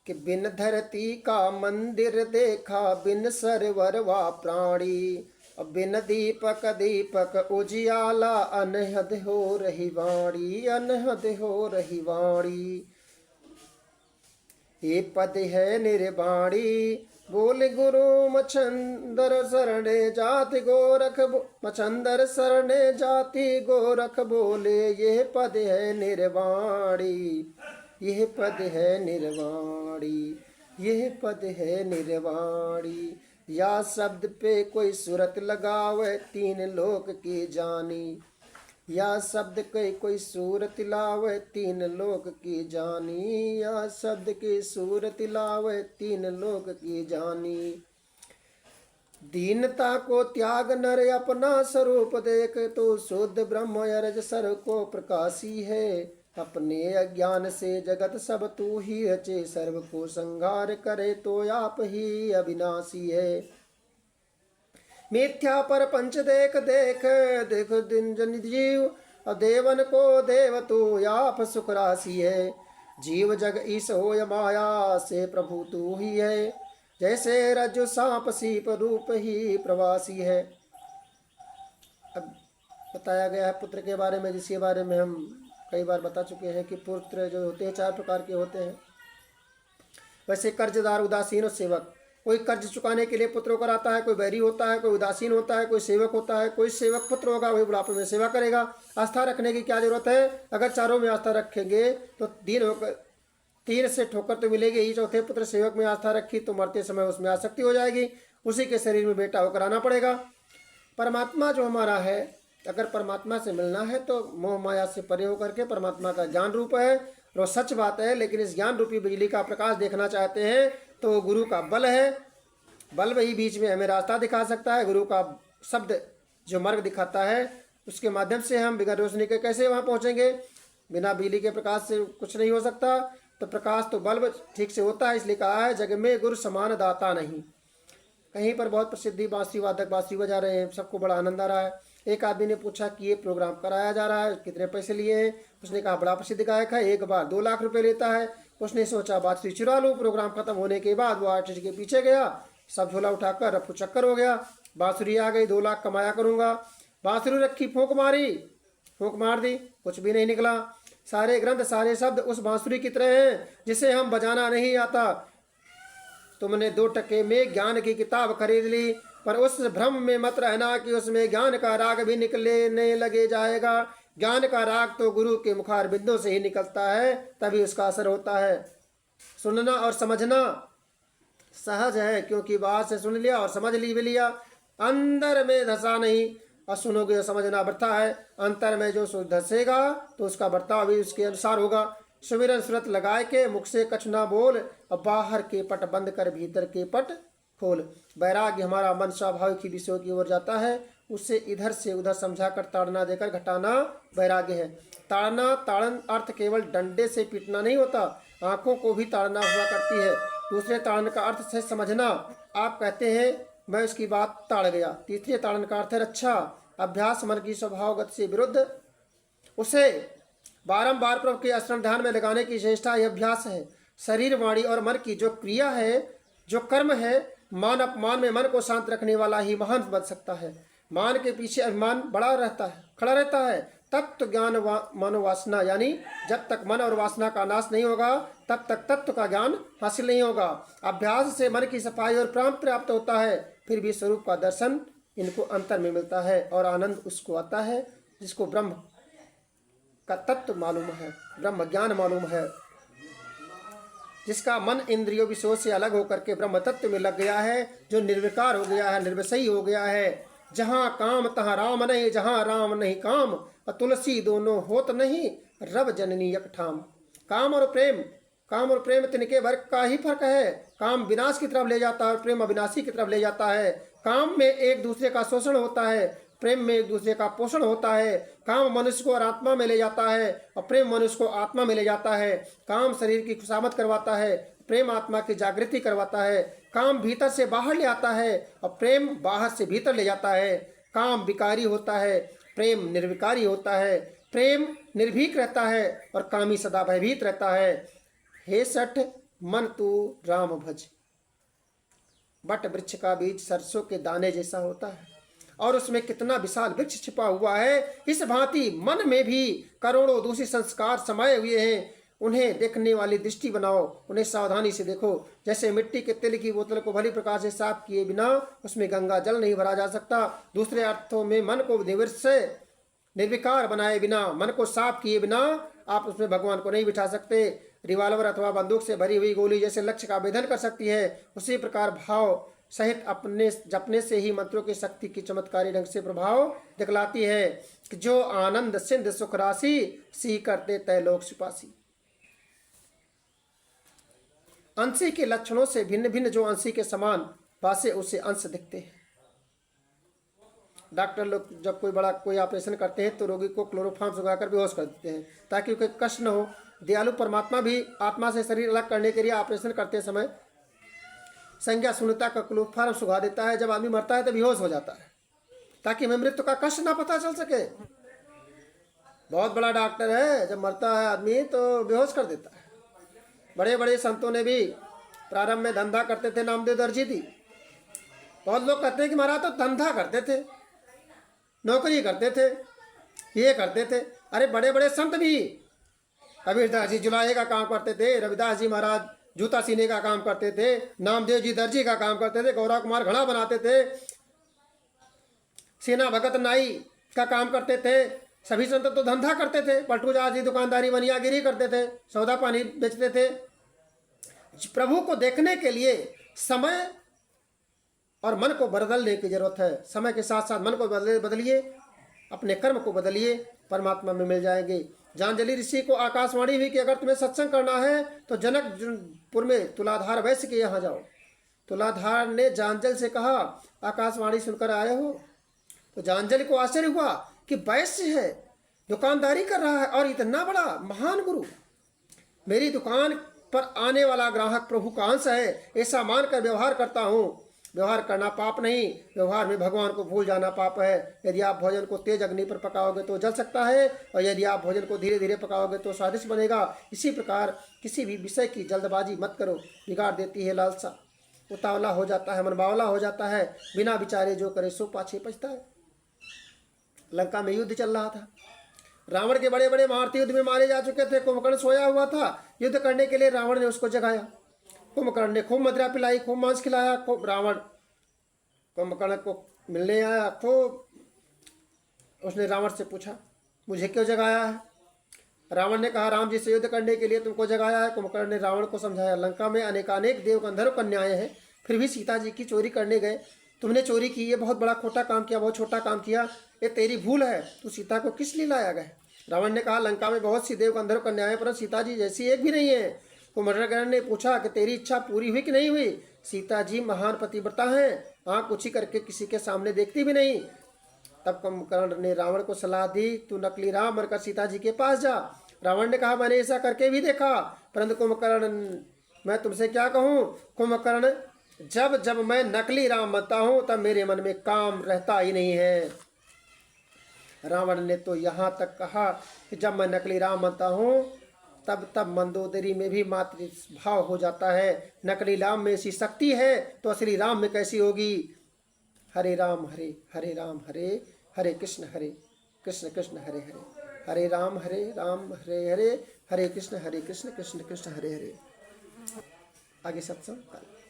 कि बिन धरती का मंदिर देखा, बिन सरवर वा प्राणी, बिन दीपक दीपक उजियाला, अनहद हो रही वाणी, अनहद हो रही वाणी। ये पद है निर्वाणी, बोल गुरु मछंदर शरणे जाति गोरख, मछंदर शरणे जाति गोरख बोले, यह पद है निर्वाणी, यह पद है निर्वाणी, यह पद है निर्वाणी। या शब्द पे कोई सूरत लगावे, तीन लोक की जानी, या शब्द के कोई सूरत लावे, तीन लोक की जानी, या शब्द की सूरत लावे, तीन लोक की जानी। दीनता को त्याग नर अपना स्वरूप देख, तो शुद्ध ब्रह्म अरज सर को प्रकाशी है। अपने अज्ञान से जगत सब तू ही रचे, सर्व को संहार करे तो आप ही अविनाशी है। मिथ्या पर पंच देख देख, देखो दिन जन जीव, देवन को देव तू आप सुख राशि है। जीव जग ईश हो माया से प्रभु तू ही है, जैसे रज्जु सांप सीप रूप ही प्रवासी है। अब बताया गया है पुत्र के बारे में, जिसके बारे में हम कई बार बता चुके हैं कि पुत्र जो होते हैं 4 प्रकार के होते हैं। वैसे कर्जदार, उदासीन और सेवक। कोई कर्ज चुकाने के लिए पुत्रों को आता है, कोई बैरी होता है, कोई उदासीन होता है, कोई सेवक होता है। कोई सेवक पुत्र होगा, वही बुढ़ापे में सेवा करेगा। आस्था रखने की क्या जरूरत है? अगर चारों में आस्था रखेंगे तो तीर से ठोकर तो मिलेगी ही। चौथे पुत्र सेवक में आस्था रखी तो मरते समय उसमें आसक्ति हो जाएगी, उसी के शरीर में बेटा होकर आना पड़ेगा। परमात्मा जो हमारा है, अगर परमात्मा से मिलना है तो मोह माया से परे होकर के परमात्मा का ज्ञान रूप है, और सच बात है। लेकिन इस ज्ञान रूपी बिजली का प्रकाश देखना चाहते हैं तो गुरु का बल है। बल वही बीच में हमें रास्ता दिखा सकता है। गुरु का शब्द जो मार्ग दिखाता है, उसके माध्यम से हम बिना रोशनी के कैसे वहाँ पहुँचेंगे? बिना बिजली के प्रकाश से कुछ नहीं हो सकता। तो प्रकाश तो बल्ब ठीक से होता है, इसलिए कहा है जग में गुरु समान दाता नहीं। कहीं पर बहुत प्रसिद्धि बांसुरी वादक बांसुरी बजा रहे हैं, सबको बड़ा आनंद आ रहा है। एक आदमी ने पूछा कि ये प्रोग्राम कराया जा रहा है, कितने पैसे लिए हैं? उसने कहा बड़ा प्रसिद्ध गायक है, एक बार 2 लाख रुपए लेता है। उसने सोचा बांसुरी चुरा लूँ। प्रोग्राम खत्म होने के बाद वो आर्टिस्ट के पीछे गया, सब झोला उठाकर रफू चक्कर हो गया। बांसुरी आ गई, 2 लाख कमाया करूँगा। बांसुरी रखी, फूंक मारी, फूंक मार दी, कुछ भी नहीं निकला। सारे ग्रंथ सारे शब्द उस बांसुरी की तरह हैं जिसे हम बजाना नहीं आता। तुमने 2 टके में ज्ञान की किताब खरीद ली, पर उस भ्रम में मत रहना कि उसमें ज्ञान का राग भी निकलने लगे जाएगा। ज्ञान का राग तो गुरु के मुखार बिंदु से ही निकलता है, तभी उसका असर होता है। सुनना और समझना सहज है, क्योंकि बाहर से सुन लिया और समझ भी लिया, अंदर में धसा नहीं। और सुनोगे और समझना वृथा है, अंतर में जो धसेगा तो उसका बर्ताव भी उसके अनुसार होगा। सुमिरन सुरत लगाए के मुख से कछ ना बोल, और बाहर के पट बंद कर भीतर के पट खोल। वैराग्य हमारा मन स्वाभाविक ही विषयों की ओर जाता है, उससे इधर से उधर समझाकर ताड़ना देकर घटाना वैराग्य है। ताड़ना, ताड़न अर्थ केवल डंडे से पीटना नहीं होता, आंखों को भी ताड़ना हुआ करती है। दूसरे ताड़न का अर्थ से समझना। आप कहते हैं मैं उसकी बात ताड़ गया। तीसरे ताड़न का अर्थ है रक्षा, अभ्यास मन की स्वभावगत से विरुद्ध, उसे बारंबार प्रभु के स्मरण ध्यान में लगाने की चेष्टा यह अभ्यास है। शरीर, वाणी और मन की जो क्रिया है, जो कर्म है, मान अपमान में मन को शांत रखने वाला ही महान बन सकता है। मान के पीछे अभिमान बड़ा रहता है, खड़ा रहता है। तत्व ज्ञान मनोवासना, यानी जब तक मन और वासना का नाश नहीं होगा तब तक तत्व का ज्ञान हासिल नहीं होगा। अभ्यास से मन की सफाई और प्राप्त होता है, फिर भी स्वरूप का दर्शन इनको अंतर में मिलता है, और आनंद उसको आता है जिसको ब्रह्म का तत्व मालूम है, ब्रह्म ज्ञान मालूम है, जिसका मन इंद्रियों विषयों से अलग होकर के ब्रह्म तत्व में लग गया है, जो निर्विकार हो गया है, निर्विषयी हो गया है। जहाँ काम तहाँ राम नहीं, जहाँ राम नहीं काम, और तुलसी दोनों होत नहीं, रब जननी एक ठाम। काम और प्रेम तिनके वर्ग का ही फर्क है। काम विनाश की तरफ ले जाता है और प्रेम अविनाशी की तरफ ले जाता है। काम में एक दूसरे का शोषण होता है, प्रेम में एक दूसरे का पोषण होता है। काम मनुष्य को आत्मा में ले जाता है और प्रेम मनुष्य को आत्मा में ले जाता है। काम शरीर की खुशामद करवाता है, प्रेम आत्मा की जागृति करवाता है। काम भीतर से बाहर ले आता है और प्रेम बाहर से भीतर ले जाता है। काम विकारी होता है, प्रेम निर्विकारी होता है। प्रेम निर्भीक रहता है और कामी सदा भयभीत रहता है। हे सठ, मन तू राम भज। बट वृक्ष का बीज सरसों के दाने जैसा होता है और उसमें कितना विशाल वृक्ष छिपा हुआ है। इस भांति मन में भी करोड़ों दूषित संस्कार समाये हुए हैं। उन्हें देखने वाली दृष्टि बनाओ, उन्हें सावधानी से देखो। जैसे मिट्टी के तेल की बोतल को भली प्रकार से साफ किए बिना उसमें गंगा जल नहीं भरा जा सकता, दूसरे अर्थों में मन को निर्विकार बनाए बिना, मन को साफ किए बिना आप उसमें भगवान को नहीं बिठा सकते। रिवाल्वर अथवा बंदूक से भरी हुई गोली जैसे लक्ष्य का भेदन कर सकती है, उसी प्रकार भाव सहित अपने जपने से ही मंत्रों की शक्ति की चमत्कारी ढंग से प्रभाव दिखलाती है कि जो आनंद सिंध सुख राशि सी करते तय लोक सुपासी। अंशी के लक्षणों से भिन्न भिन्न जो अंशी के समान पासे उसे अंश दिखते हैं। डॉक्टर लोग जब कोई ऑपरेशन करते हैं तो रोगी को क्लोरोफॉर्म सुखाकर बेहोश कर देते हैं ताकि उसे कष्ट न हो। दयालु परमात्मा भी आत्मा से शरीर अलग करने के लिए ऑपरेशन करते समय संज्ञा शून्यता का क्लोरोफॉर्म सुखा देता है। जब आदमी मरता है तो बेहोश हो जाता है ताकि हमें मृत्यु का कष्ट ना पता चल सके। बहुत बड़ा डॉक्टर है, जब मरता है आदमी तो बेहोश कर देता है। बड़े बड़े संतों ने भी प्रारंभ में धंधा करते थे, नामदेव दर्जी थी। बहुत लोग कहते हैं कि महाराज तो धंधा करते थे, नौकरी करते थे, ये करते थे। अरे बड़े बड़े संत भी, कबीरदास जी जुलाहे का काम करते थे, रविदास जी महाराज जूता सीने का काम करते थे, नामदेव जी दर्जी का काम करते थे, गौरव कुमार घड़ा बनाते थे, सेना भगत नाई का काम करते थे। सभी संत तो धंधा करते थे। पलटूदास जी दुकानदारी बनियागिरी करते थे, सौदा पानी बेचते थे। प्रभु को देखने के लिए समय और मन को बदलने की जरूरत है। समय के साथ साथ मन को बदलिए, अपने कर्म को बदलिए, परमात्मा में मिल जाएंगे। जांजलि ऋषि को आकाशवाणी हुई कि अगर तुम्हें सत्संग करना है तो जनकपुर में तुलाधार वैश्य के यहाँ जाओ। तुलाधार ने जांजल से कहा आकाशवाणी सुनकर आए हो? तो जांजलि को आश्चर्य हुआ कि वैश्य है, दुकानदारी कर रहा है और इतना बड़ा महान गुरु। मेरी दुकान पर आने वाला ग्राहक प्रभु का अंश है, ऐसा मानकर व्यवहार करता हूँ। व्यवहार करना पाप नहीं, व्यवहार में भगवान को भूल जाना पाप है। यदि आप भोजन को तेज अग्नि पर पकाओगे तो जल सकता है और यदि आप भोजन को धीरे धीरे पकाओगे तो स्वादिष्ट बनेगा। इसी प्रकार किसी भी विषय की जल्दबाजी मत करो, बिगाड़ देती है लालसा। उतावला हो जाता है, मन बावला हो जाता है, बिना विचारे जो करे सो पाछे पछता है। लंका में युद्ध चल रहा था, रावण के बड़े बड़े महारथी युद्ध में मारे जा चुके थे। कुंभकर्ण सोया हुआ था, युद्ध करने के लिए रावण ने उसको जगाया। कुंभकर्ण ने खूब मदिरा पिलाई, खूब मांस खिलाया। खूब रावण कुंभकर्ण को मिलने आया, खूब उसने रावण से पूछा मुझे क्यों जगाया है? रावण ने कहा राम जी से युद्ध करने के लिए तुमको जगाया है। कुंभकर्ण ने रावण को समझाया लंका में अनेकानेक देव गंधर्व कन्याएं हैं, फिर भी सीता जी की चोरी करने गए। तुमने चोरी की, ये बहुत बड़ा खोटा काम किया, बहुत छोटा काम किया, ये तेरी भूल है। तू सीता को किस लिए लाया गया? रावण ने कहा लंका में बहुत सी देव गंधर्व कन्याएं पर सीता जी जैसी एक भी नहीं है। कुंभकर्ण ने पूछा कि तेरी इच्छा पूरी हुई कि नहीं हुई? सीता जी महान पतिव्रता हैं, आंख ऊंची करके किसी के सामने देखती भी नहीं। तब कुंभकर्ण ने रावण को सलाह दी तू नकली राम बनकर सीता जी के पास जा। रावण ने कहा मैंने ऐसा करके भी देखा, परंतु कुंभकर्ण मैं तुमसे क्या कहूँ कुंभकर्ण, जब जब मैं नकली राम बनता हूँ तब मेरे मन में काम रहता ही नहीं है। रावण ने तो यहाँ तक कहा कि जब मैं नकली राम बनता हूँ तब तब मंदोदरी में भी मातृ भाव हो जाता है। नकली राम में ऐसी शक्ति है तो असली राम में कैसी होगी? हरे राम हरे हरे कृष्ण कृष्ण हरे हरे राम हरे हरे हरे कृष्ण कृष्ण कृष्ण हरे हरे। आगे सत्संग।